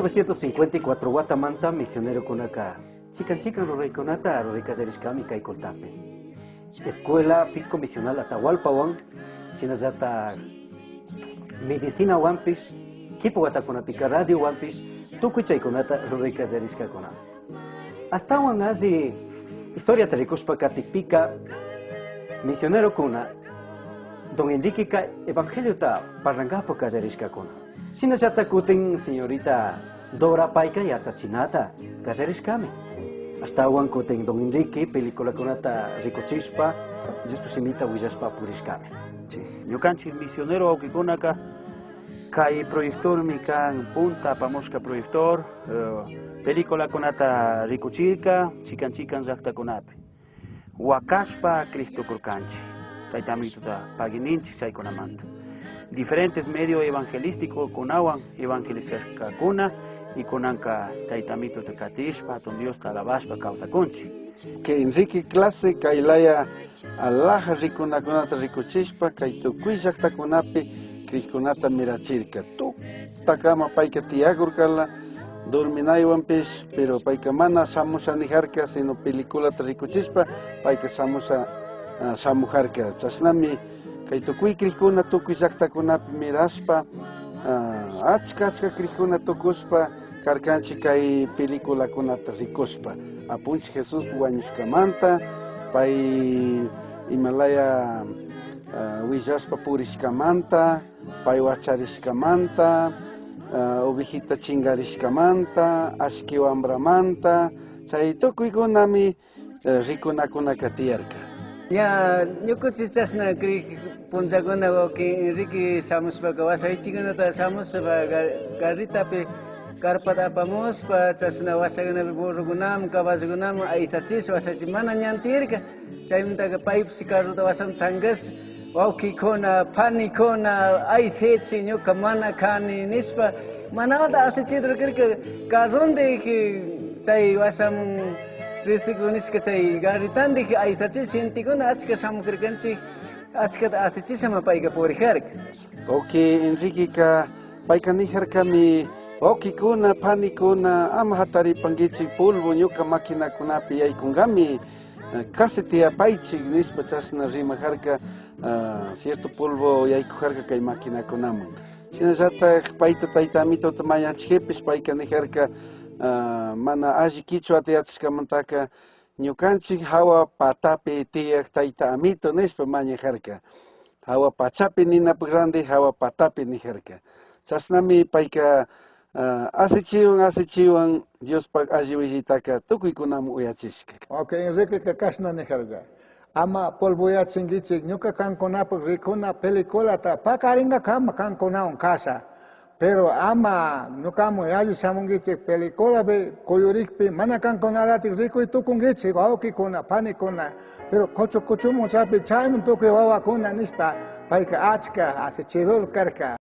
1954 Guatamanta misionero kunaka chican ruraykunata ruraykallarishkami kay Coltapi. Escuela Fisco Misional Atahualpawan, sinallata medicina wampish, kipu watakunapika radio wampish, tukuy chaykunata ruraykallarishkakuna. Astawan alli historia tarikushpa katikpika misionero kuna Don Enrique ka evangelio ta parrangapo kallarishkakuna. Sinallata kutin señorita Dora Paika yachachinata kallarishkami. Astawan kutin Don Enrique película kunata rikuchishpa, Jesusimita willashpa purishkami. Sí, ñukanchik misionero awkikunaka kay proyector mi kan punta pamushka proyector película kunata rikuchirka chikan llaqtakunapi. Wakashpa Cristo kurkanchik. Taytamituta pagininchik chaykunamanta. Diferentes medios evangelísticos kunawan evangelizashkakuna y kunanka taytamituta katishpa ton Dios talabashpa kawsakunchik. Que Enrique clase kaylaya alaja rikunakunata rikuchishpa kay tukuy llaqtakunapi Criskunata mirachirka. Tuktakama payka tiyagurkala dorminaywanpish, pero payka mana samushanijarka sino peliculata rikuchishpa payka samujarka. Chashnami kay tukuy Criskuna tukuy llaqtakunapi mirashpa achka Criskuna tukushpa karkanchik kay peliculakunata rikushpa. Apunchik Jesús wañushkamanta pay Himalaya willashpa purishkamanta pay wacharishkamanta ovejita chingarishkamanta ashki wambramanta chay tukuykunami rikunakunaka tiyarka. Ya ñukanchik chashna punchakuna Enrique shamushpaka wasaychikunata shamushpa carritapi carpata apamushpa chashna washakunapi burrukunaman caballokunaman aysachish washachish mana ñantirka chaymantaka paypish carruta washaman tangash wawkikuna panikuna aysechi ñuka mana kani nishpa manata asichidurkarka carrundik chay washaman nishka chay garritandik aysachish gentikuna achka shamukarkanchik achkata asichishama payka purijarka. Okay, Enriqueka payka nijarkami wawkikuna panikuna ama hataripankichik polvo ñuka maquinakunapi yaykungami casi tiyapaychik nishpa chashna rimajarka cierto polvo yaykujarka kay maquinakunaman. Shinallatak payta taytamitota mañachikpish payka nijarka mana alli kichwata yachashkamantaka ñukanchik hawa patapi tiyak tayta amito nishpa mañajarka. Hawa pachapi ninapuk randi hawa patapi nijarka. Chashnami payka asichiwan Diospak alli willitaka tukuykunaman uyachishka. Okay, Enrique kashna nijarka. Ama polvoyachinkichik ñuka kankunapak rikuna peliculata pakaringa kama kankunawan kasha. Pero ama ñukamun alli shamunkichik peliculapi kuyurikpi mana kankunalatik rikuy tukunkichik wawkikuna panikuna. Pero kuchumun chapi chayman tukuy wawakuna nishpa payka achka asichidor karka.